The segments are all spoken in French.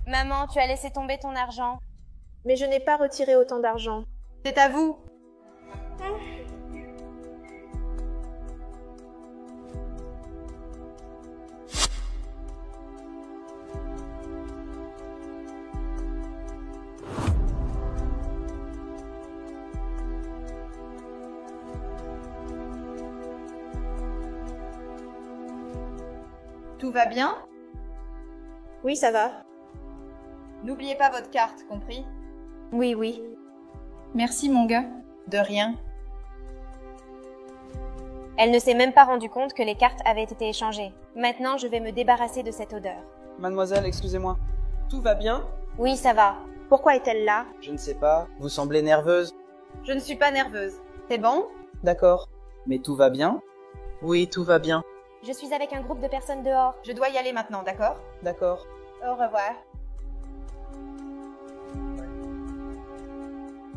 Maman, tu as laissé tomber ton argent. Mais je n'ai pas retiré autant d'argent. C'est à vous. Tout va bien? Oui, ça va. N'oubliez pas votre carte, compris? Oui, oui. Merci mon gars. De rien. Elle ne s'est même pas rendue compte que les cartes avaient été échangées. Maintenant, je vais me débarrasser de cette odeur. Mademoiselle, excusez-moi. Tout va bien? Oui, ça va. Pourquoi est-elle là? Je ne sais pas. Vous semblez nerveuse. Je ne suis pas nerveuse. C'est bon? D'accord. Mais tout va bien? Oui, tout va bien. Je suis avec un groupe de personnes dehors. Je dois y aller maintenant, d'accord? D'accord. Au revoir.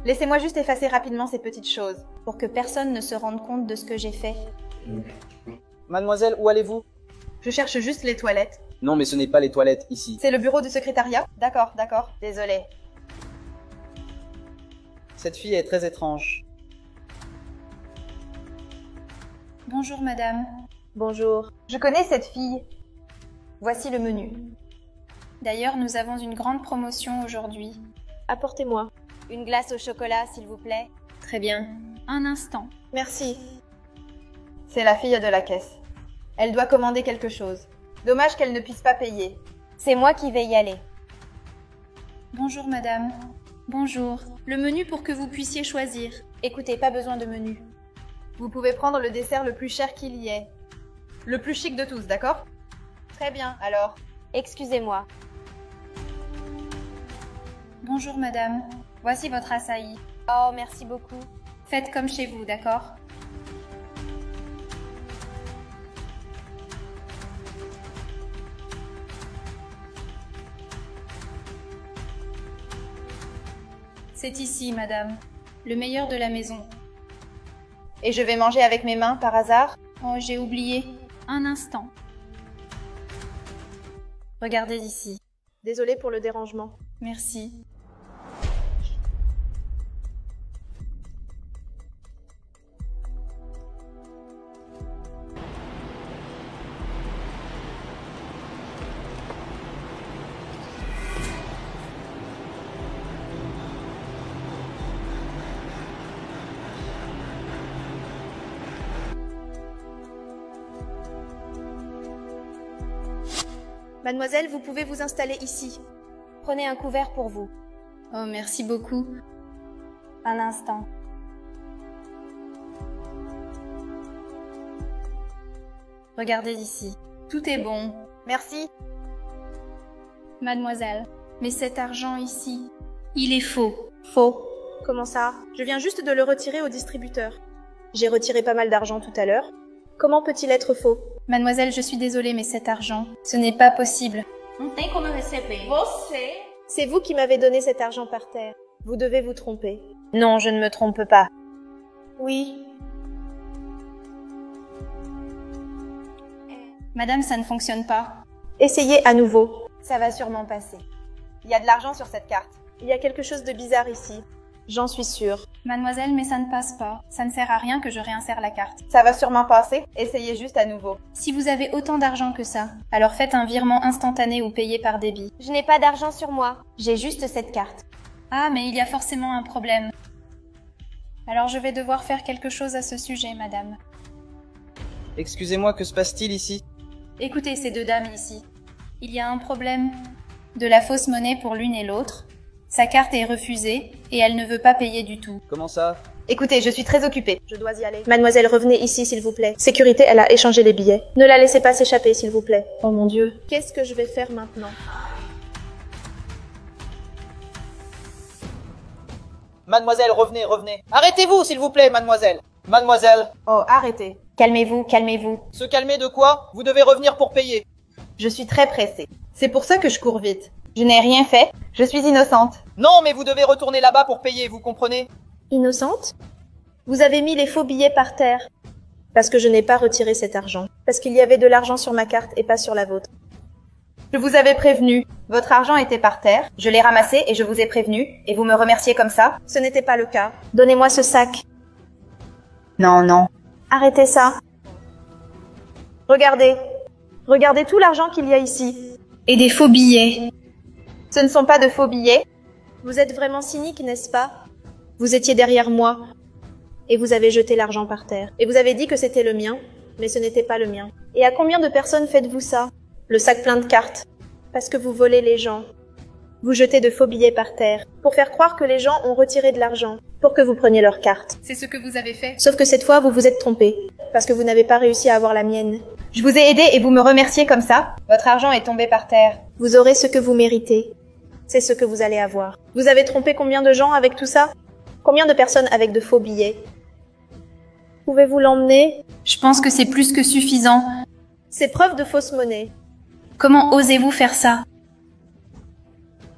Laissez-moi juste effacer rapidement ces petites choses. Pour que personne ne se rende compte de ce que j'ai fait. Mademoiselle, où allez-vous? Je cherche juste les toilettes. Non, mais ce n'est pas les toilettes, ici. C'est le bureau du secrétariat? D'accord, d'accord. Désolée. Cette fille est très étrange. Bonjour madame. Bonjour. Je connais cette fille. Voici le menu. D'ailleurs, nous avons une grande promotion aujourd'hui. Apportez-moi. Une glace au chocolat, s'il vous plaît. Très bien. Un instant. Merci. C'est la fille de la caisse. Elle doit commander quelque chose. Dommage qu'elle ne puisse pas payer. C'est moi qui vais y aller. Bonjour madame. Bonjour. Le menu pour que vous puissiez choisir. Écoutez, pas besoin de menu. Vous pouvez prendre le dessert le plus cher qu'il y ait. Le plus chic de tous, d'accord? Très bien, alors. Excusez-moi. Bonjour madame. Voici votre açaï. Oh, merci beaucoup. Faites comme chez vous, d'accord? C'est ici, madame. Le meilleur de la maison. Et je vais manger avec mes mains, par hasard? Oh, j'ai oublié. Un instant. Regardez ici. Désolée pour le dérangement. Merci. Mademoiselle, vous pouvez vous installer ici. Prenez un couvert pour vous. Oh, merci beaucoup. Un instant. Regardez ici. Tout est bon. Merci. Mademoiselle, mais cet argent ici, il est faux. Faux. Comment ça? Je viens juste de le retirer au distributeur. J'ai retiré pas mal d'argent tout à l'heure. Comment peut-il être faux? Mademoiselle, je suis désolée, mais cet argent, ce n'est pas possible. C'est vous qui m'avez donné cet argent par terre. Vous devez vous tromper. Non, je ne me trompe pas. Oui. Madame, ça ne fonctionne pas. Essayez à nouveau. Ça va sûrement passer. Il y a de l'argent sur cette carte. Il y a quelque chose de bizarre ici. J'en suis sûre. Mademoiselle, mais ça ne passe pas. Ça ne sert à rien que je réinsère la carte. Ça va sûrement passer. Essayez juste à nouveau. Si vous avez autant d'argent que ça, alors faites un virement instantané ou payez par débit. Je n'ai pas d'argent sur moi. J'ai juste cette carte. Ah, mais il y a forcément un problème. Alors je vais devoir faire quelque chose à ce sujet, madame. Excusez-moi, que se passe-t-il ici? Écoutez ces deux dames ici. Il y a un problème de la fausse monnaie pour l'une et l'autre. Sa carte est refusée et elle ne veut pas payer du tout. Comment ça? Écoutez, je suis très occupée. Je dois y aller. Mademoiselle, revenez ici, s'il vous plaît. Sécurité, elle a échangé les billets. Ne la laissez pas s'échapper, s'il vous plaît. Oh mon Dieu. Qu'est-ce que je vais faire maintenant? Mademoiselle, revenez, revenez. Arrêtez-vous, s'il vous plaît, mademoiselle. Mademoiselle. Oh, arrêtez. Calmez-vous, calmez-vous. Se calmer de quoi? Vous devez revenir pour payer. Je suis très pressée. C'est pour ça que je cours vite. Je n'ai rien fait. Je suis innocente. Non, mais vous devez retourner là-bas pour payer, vous comprenez? Innocente? Vous avez mis les faux billets par terre. Parce que je n'ai pas retiré cet argent. Parce qu'il y avait de l'argent sur ma carte et pas sur la vôtre. Je vous avais prévenu. Votre argent était par terre, je l'ai ramassé et je vous ai prévenu, et vous me remerciez comme ça? Ce n'était pas le cas. Donnez-moi ce sac. Non, non. Arrêtez ça. Regardez. Regardez tout l'argent qu'il y a ici. Et des faux billets. Ce ne sont pas de faux billets. Vous êtes vraiment cynique, n'est-ce pas? Vous étiez derrière moi. Et vous avez jeté l'argent par terre. Et vous avez dit que c'était le mien, mais ce n'était pas le mien. Et à combien de personnes faites-vous ça? Le sac plein de cartes. Parce que vous volez les gens. Vous jetez de faux billets par terre, pour faire croire que les gens ont retiré de l'argent, pour que vous preniez leurs cartes. C'est ce que vous avez fait. Sauf que cette fois, vous vous êtes trompé, parce que vous n'avez pas réussi à avoir la mienne. Je vous ai aidé et vous me remerciez comme ça? Votre argent est tombé par terre. Vous aurez ce que vous méritez. C'est ce que vous allez avoir. Vous avez trompé combien de gens avec tout ça? Combien de personnes avec de faux billets? Pouvez-vous l'emmener? Je pense que c'est plus que suffisant. C'est preuve de fausse monnaie. Comment osez-vous faire ça?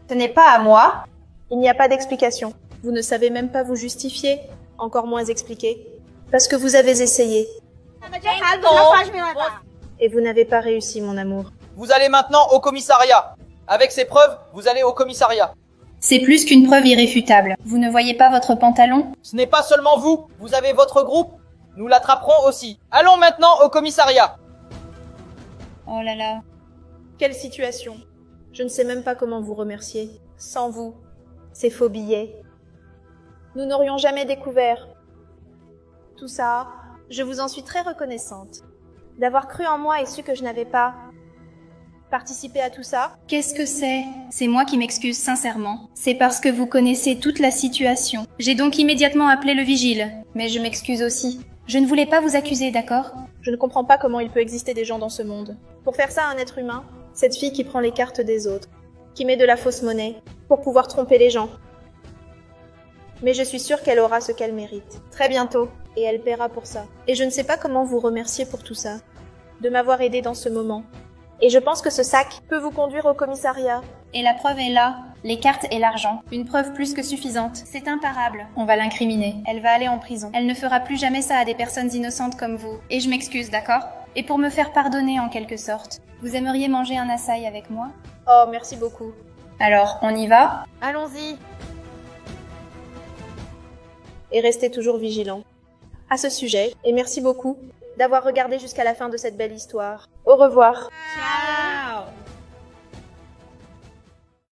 Ce n'est pas à moi. Il n'y a pas d'explication. Vous ne savez même pas vous justifier, encore moins expliquer. Parce que vous avez essayé. Et vous n'avez pas réussi, mon amour. Vous allez maintenant au commissariat. Avec ces preuves, vous allez au commissariat. C'est plus qu'une preuve irréfutable. Vous ne voyez pas votre pantalon? Ce n'est pas seulement vous, vous avez votre groupe. Nous l'attraperons aussi. Allons maintenant au commissariat. Oh là là. Quelle situation. Je ne sais même pas comment vous remercier. Sans vous, ces faux billets. Nous n'aurions jamais découvert. Tout ça, je vous en suis très reconnaissante. D'avoir cru en moi et su que je n'avais pas participé à tout ça. Qu'est-ce que c'est? C'est moi qui m'excuse sincèrement. C'est parce que vous connaissez toute la situation. J'ai donc immédiatement appelé le vigile. Mais je m'excuse aussi. Je ne voulais pas vous accuser, d'accord? Je ne comprends pas comment il peut exister des gens dans ce monde. Pour faire ça à un être humain, cette fille qui prend les cartes des autres, qui met de la fausse monnaie, pour pouvoir tromper les gens. Mais je suis sûre qu'elle aura ce qu'elle mérite. Très bientôt. Et elle paiera pour ça. Et je ne sais pas comment vous remercier pour tout ça. De m'avoir aidé dans ce moment. Et je pense que ce sac peut vous conduire au commissariat. Et la preuve est là. Les cartes et l'argent. Une preuve plus que suffisante. C'est imparable. On va l'incriminer. Elle va aller en prison. Elle ne fera plus jamais ça à des personnes innocentes comme vous. Et je m'excuse, d'accord? Et pour me faire pardonner en quelque sorte. Vous aimeriez manger un assaï avec moi? Oh, merci beaucoup. Alors, on y va? Allons-y. Et restez toujours vigilants à ce sujet. Et merci beaucoup d'avoir regardé jusqu'à la fin de cette belle histoire. Au revoir. Ciao.